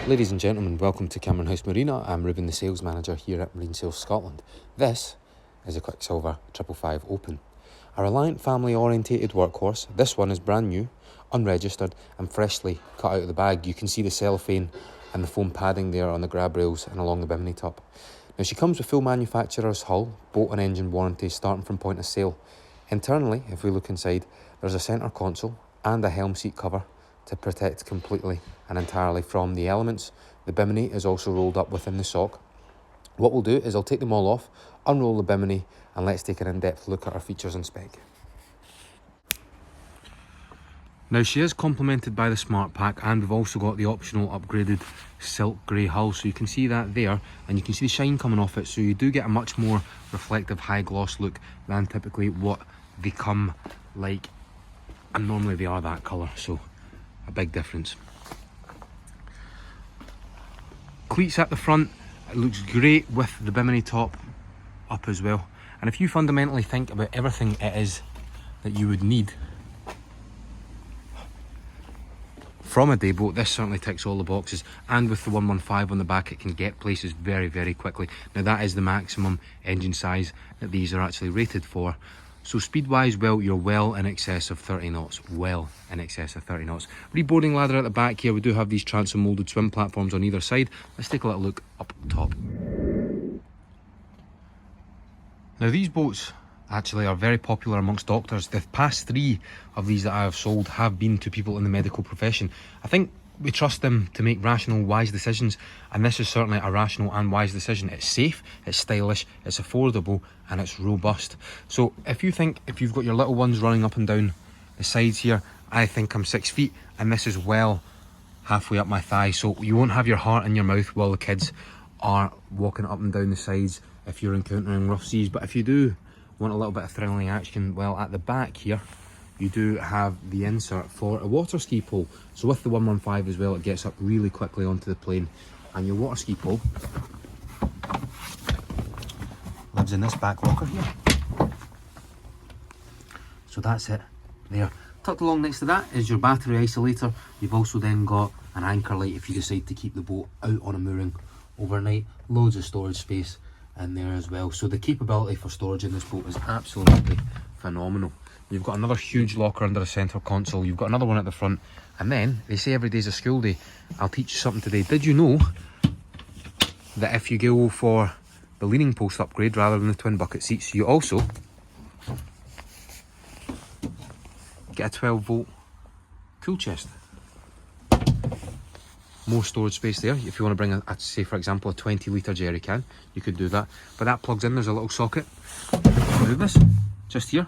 Ladies and gentlemen, welcome to Cameron House Marina. I'm Ruben, the sales manager here at Marine Sales Scotland. This is a Quicksilver 555 Open. A reliant family orientated workhorse. This one is brand new, unregistered and freshly cut out of the bag. You can see the cellophane and the foam padding there on the grab rails and along the bimini top. Now she comes with full manufacturer's hull, boat and engine warranty starting from point of sale. Internally, if we look inside, there's a centre console and a helm seat cover to protect completely and entirely from the elements. The bimini is also rolled up within the sock. What we'll do is I'll take them all off, unroll the bimini, and let's take an in-depth look at our features and spec. Now she is complemented by the Smart Pack, and we've also got the optional upgraded silk grey hull, so you can see that there, and you can see the shine coming off it, so you do get a much more reflective high gloss look than typically what they come like, and normally they are that colour, so a big difference. Cleats at the front, it looks great with the bimini top up as well. And if you fundamentally think about everything it is that you would need from a day boat, this certainly ticks all the boxes. And with the 115 on the back, it can get places very, very quickly. Now that is the maximum engine size that these are actually rated for. So speed wise, well, you're well in excess of 30 knots, well in excess of 30 knots. Reboarding ladder at the back here. We do have these transom moulded swim platforms on either side. Let's take a little look up top. Now these boats actually are very popular amongst doctors. The past 3 of these that I have sold have been to people in the medical profession. I think we trust them to make rational, wise decisions, and this is certainly a rational and wise decision. It's safe, it's stylish, it's affordable, and it's robust. So if you've got your little ones running up and down the sides here, I think I'm 6 feet, and this is well halfway up my thigh, so you won't have your heart in your mouth while the kids are walking up and down the sides if you're encountering rough seas. But if you do want a little bit of thrilling action, well, at the back here you do have the insert for a water ski pole. So with the 115 as well, it gets up really quickly onto the plane, and your water ski pole lives in this back locker here. So that's it there. Tucked along next to that is your battery isolator. You've also then got an anchor light if you decide to keep the boat out on a mooring overnight. Loads of storage space in there as well. So the capability for storage in this boat is absolutely phenomenal. You've got another huge locker under the centre console. You've got another one at the front. And then, they say every day's a school day. I'll teach you something today. Did you know that if you go for the leaning post upgrade rather than the twin bucket seats, you also get a 12-volt cool chest? More storage space there. If you want to bring say for example a 20-litre jerry can, you could do that. But that plugs in, there's a little socket. Move this, just here.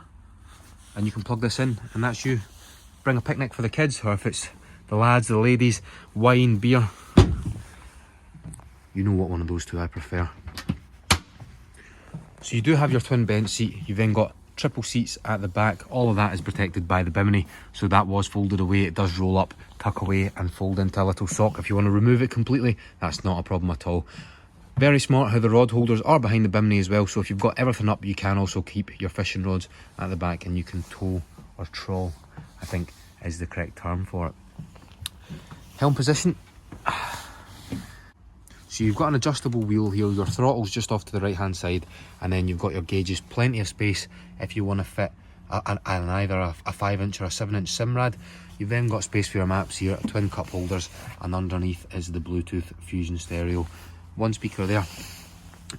And you can plug this in, and that's you. Bring a picnic for the kids, or if it's the lads, the ladies, wine, beer. You know what one of those two I prefer. So you do have your twin bench seat. You've then got triple seats at the back. All of that is protected by the bimini. So that was folded away. It does roll up, tuck away and fold into a little sock. If you want to remove it completely, that's not a problem at all. Very smart how the rod holders are behind the bimini as well, so if you've got everything up, you can also keep your fishing rods at the back, and you can tow or trawl, I think is the correct term for it. Helm position. So you've got an adjustable wheel here, your throttle's just off to the right hand side, and then you've got your gauges, plenty of space if you want to fit either a 5-inch or a 7-inch Simrad. You've then got space for your maps here, twin cup holders, and underneath is the Bluetooth Fusion stereo. One speaker there,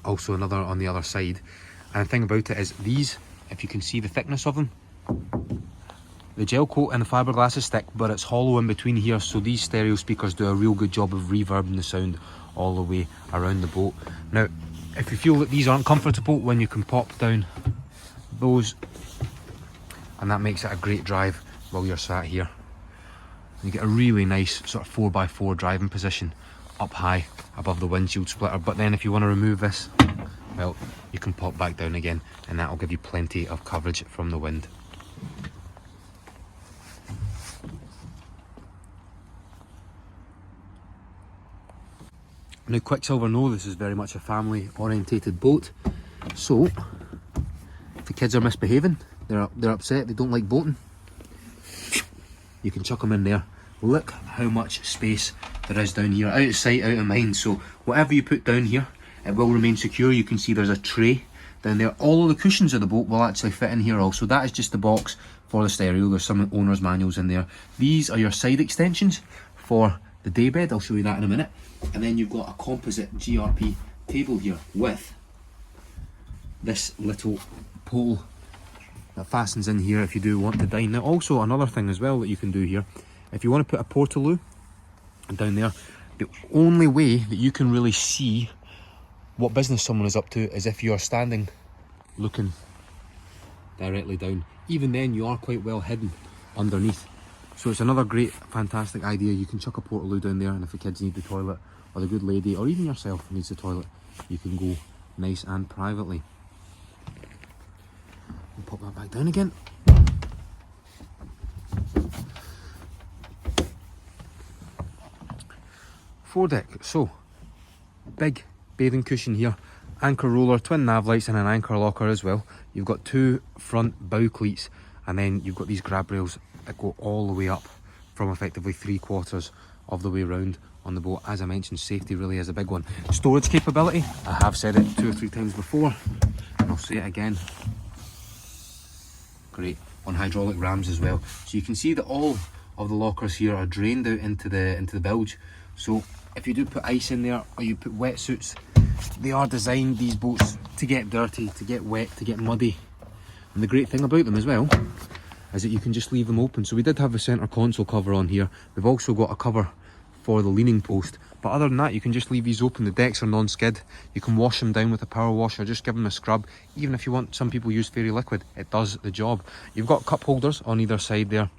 also another on the other side. And the thing about it is these, if you can see the thickness of them, the gel coat and the fiberglass is thick, but it's hollow in between here, so these stereo speakers do a real good job of reverbing the sound all the way around the boat. Now, if you feel that these aren't comfortable, when you can pop down those, and that makes it a great drive while you're sat here. You get a really nice sort of 4x4 driving position up high above the windshield splitter. But then if you want to remove this, well, you can pop back down again, and that will give you plenty of coverage from the wind. Now Quicksilver know this is very much a family orientated boat, so if the kids are misbehaving, they're upset, they don't like boating, you can chuck them in there. Look how much space there is down here. Out of sight, out of mind. So whatever you put down here, it will remain secure. You can see there's a tray down there. All of the cushions of the boat will actually fit in here also. That is just the box for the stereo. There's some owner's manuals in there. These are your side extensions for the daybed. I'll show you that in a minute. And then you've got a composite GRP table here with this little pole that fastens in here if you do want to dine. Now also another thing as well that you can do here, if you want to put a portaloo down there, the only way that you can really see what business someone is up to is if you are standing looking directly down. Even then you are quite well hidden underneath. So it's another great, fantastic idea. You can chuck a portaloo down there, and if the kids need the toilet, or the good lady, or even yourself needs the toilet, you can go nice and privately. We'll pop that back down again. Foredeck, so big bathing cushion here, anchor roller, twin nav lights and an anchor locker as well. You've got two front bow cleats, and then you've got these grab rails that go all the way up from effectively 3/4 of the way round on the boat. As I mentioned, safety really is a big one. Storage capability, I have said it 2 or 3 times before, and I'll say it again. Great on hydraulic rams as well. So you can see that all of the lockers here are drained out into the bilge. So if you do put ice in there, or you put wetsuits, they are designed, these boats, to get dirty, to get wet, to get muddy. And the great thing about them as well is that you can just leave them open. So we did have the centre console cover on here. We've also got a cover for the leaning post, but other than that you can just leave these open. The decks are non-skid. You can wash them down with a power washer, just give them a scrub. Even if you want, some people use fairy liquid, it does the job. You've got cup holders on either side there.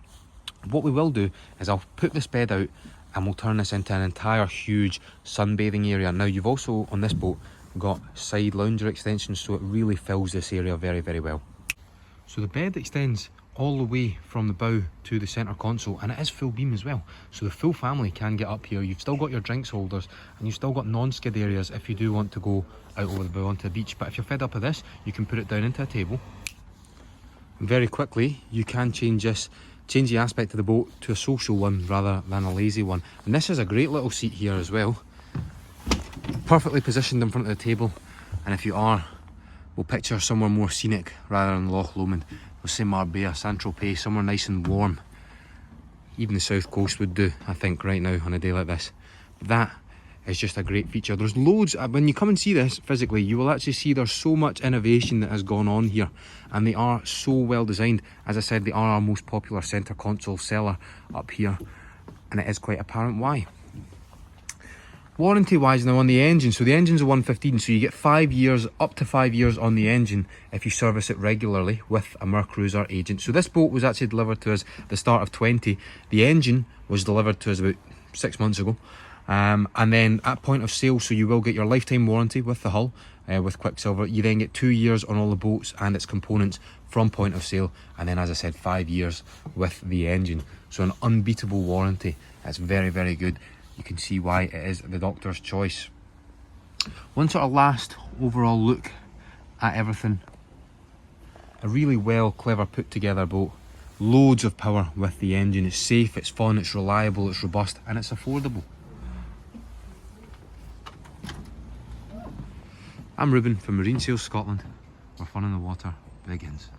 What we will do is I'll put this bed out and we'll turn this into an entire huge sunbathing area. Now you've also on this boat got side lounger extensions, so it really fills this area very, very well. So the bed extends all the way from the bow to the centre console, and it is full beam as well, so the full family can get up here. You've still got your drinks holders, and you've still got non-skid areas if you do want to go out over the bow onto the beach. But if you're fed up of this, you can put it down into a table. And very quickly you can change the aspect of the boat to a social one rather than a lazy one. And this is a great little seat here as well, perfectly positioned in front of the table. And if you are, we'll picture somewhere more scenic rather than Loch Lomond. We'll say Marbella, Saint-Tropez, somewhere nice and warm. Even the south coast would do, I think, right now on a day like this. That is just a great feature. There's loads, when you come and see this physically, you will actually see there's so much innovation that has gone on here, and they are so well designed. As I said, they are our most popular centre console seller up here, and it is quite apparent why. Warranty wise now on the engine, so the engine's a 115, so you get 5 years, up to 5 years on the engine if you service it regularly with a Mercruiser agent. So this boat was actually delivered to us the start of 20. The engine was delivered to us about 6 months ago. And then at point of sale, so you will get your lifetime warranty with the hull, with Quicksilver. You then get 2 years on all the boats and its components from point of sale, and then as I said, 5 years with the engine. So an unbeatable warranty. That's very, very good. You can see why it is the doctor's choice. One sort of last overall look at everything. A really well, clever put together boat. Loads of power with the engine. It's safe, it's fun, it's reliable, it's robust, and it's affordable. I'm Ruben from Marine Sales Scotland, where fun in the water begins.